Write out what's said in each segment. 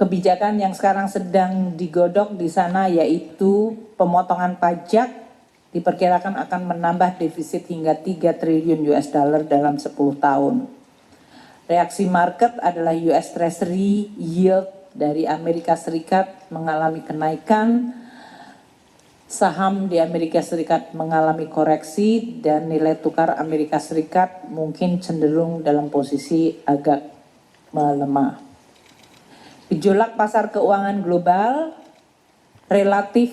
kebijakan yang sekarang sedang digodok di sana yaitu pemotongan pajak diperkirakan akan menambah defisit hingga 3 triliun US dollar dalam 10 tahun. Reaksi market adalah US Treasury yield dari Amerika Serikat mengalami kenaikan, saham di Amerika Serikat mengalami koreksi, dan nilai tukar Amerika Serikat mungkin cenderung dalam posisi agak melemah. Gejolak pasar keuangan global relatif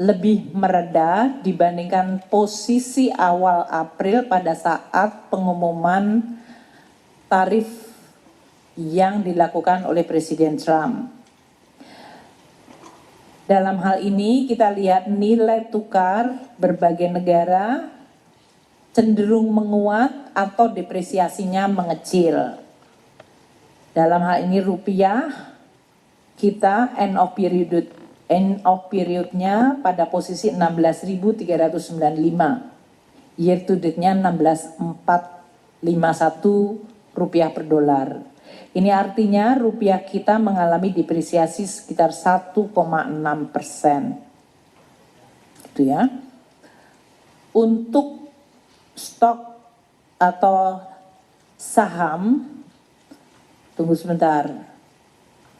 lebih mereda dibandingkan posisi awal April pada saat pengumuman tarif yang dilakukan oleh Presiden Trump. Dalam hal ini kita lihat nilai tukar berbagai negara cenderung menguat atau depresiasinya mengecil. Dalam hal ini rupiah kita end of period-nya pada posisi 16.395. Year to date-nya 16.451 rupiah per dolar. Ini artinya rupiah kita mengalami depresiasi sekitar 1,6%. Gitu ya. Untuk stok atau saham, tunggu sebentar.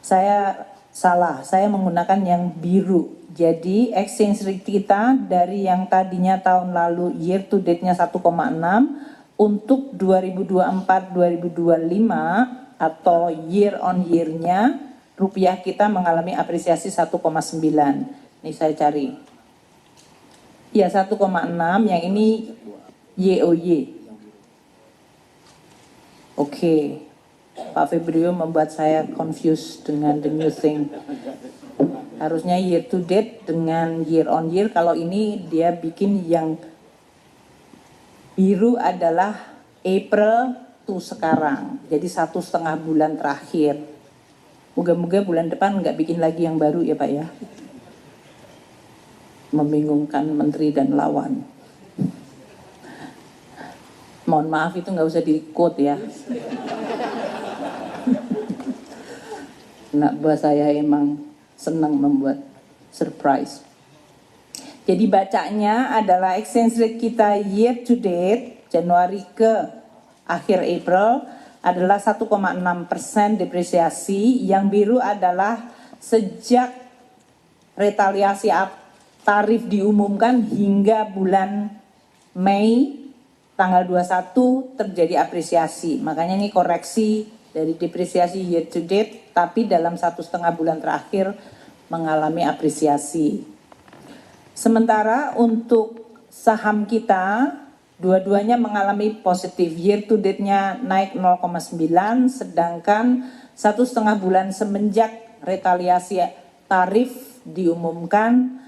Saya salah, saya menggunakan yang biru. Jadi exchange rate kita dari yang tadinya tahun lalu year to date-nya 1,6 untuk 2024-2025 atau year on year-nya rupiah kita mengalami apresiasi 1,9. Ini saya cari. Ya 1,6, yang ini YOY. Oke. Pak Febrio membuat saya confused dengan the new thing. Harusnya year to date dengan year on year. Kalau ini dia bikin yang biru adalah April to sekarang. Jadi 1,5 bulan terakhir. Moga-moga bulan depan nggak bikin lagi yang baru ya Pak ya. Membingungkan menteri dan lawan. Mohon maaf itu nggak usah di-quote ya. Anak buah saya emang senang membuat surprise. Jadi bacanya adalah exchange rate kita year to date Januari ke akhir April adalah 1,6% depresiasi. Yang biru adalah sejak retaliasi tarif diumumkan hingga bulan Mei tanggal 21 terjadi apresiasi. Makanya ini koreksi dari depresiasi year to date, tapi dalam 1,5 bulan terakhir mengalami apresiasi. Sementara untuk saham kita, dua-duanya mengalami positif. Year to date-nya naik 0,9, sedangkan 1,5 bulan semenjak retaliasi tarif diumumkan,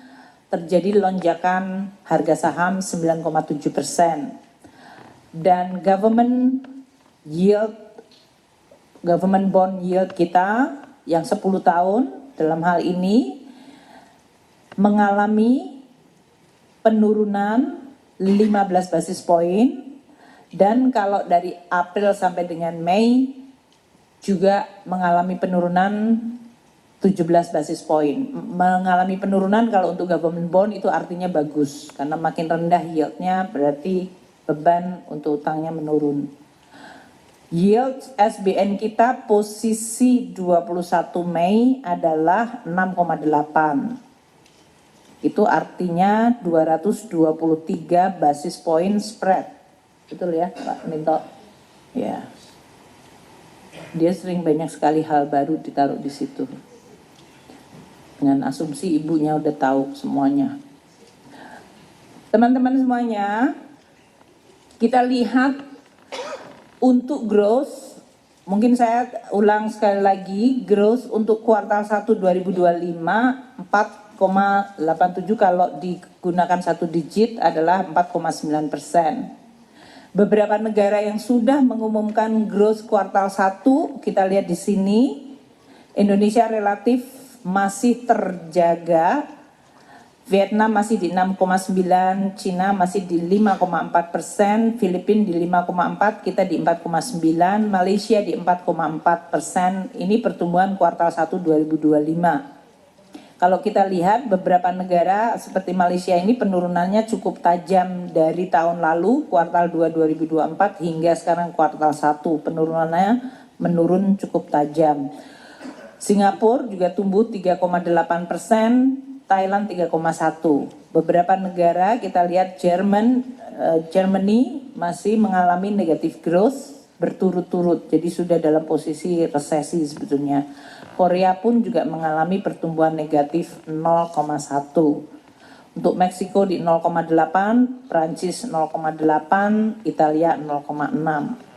terjadi lonjakan harga saham 9,7%. Dan government bond yield kita yang 10 tahun dalam hal ini mengalami penurunan 15 basis poin, dan kalau dari April sampai dengan Mei juga mengalami penurunan 17 basis poin. Mengalami penurunan kalau untuk government bond itu artinya bagus, karena makin rendah yieldnya berarti beban untuk utangnya menurun. Yield SBN kita posisi 21 Mei adalah 6,8. Itu artinya 223 basis point spread. Betul ya Pak Minto? Ya. Dia sering banyak sekali hal baru ditaruh di situ. Dengan asumsi ibunya udah tahu semuanya. Teman-teman semuanya, kita lihat untuk growth, mungkin saya ulang sekali lagi, growth untuk kuartal 1 2025 4,87, kalau digunakan satu digit adalah 4,9%. Beberapa negara yang sudah mengumumkan growth kuartal 1, kita lihat di sini, Indonesia relatif masih terjaga Vietnam masih di 6,9, Cina masih di 5,4%, Filipina di 5,4, kita di 4,9, Malaysia di 4,4%. Ini pertumbuhan kuartal 1 2025. Kalau kita lihat beberapa negara seperti Malaysia ini penurunannya cukup tajam dari tahun lalu kuartal 2 2024 hingga sekarang kuartal 1. Penurunannya menurun cukup tajam. Singapura juga tumbuh 3,8%, Thailand 3,1. Beberapa negara kita lihat Germany masih mengalami negative growth berturut-turut, jadi sudah dalam posisi resesi sebetulnya. Korea pun juga mengalami pertumbuhan negatif 0,1. Untuk Meksiko di 0,8, Prancis 0,8, Italia 0,6.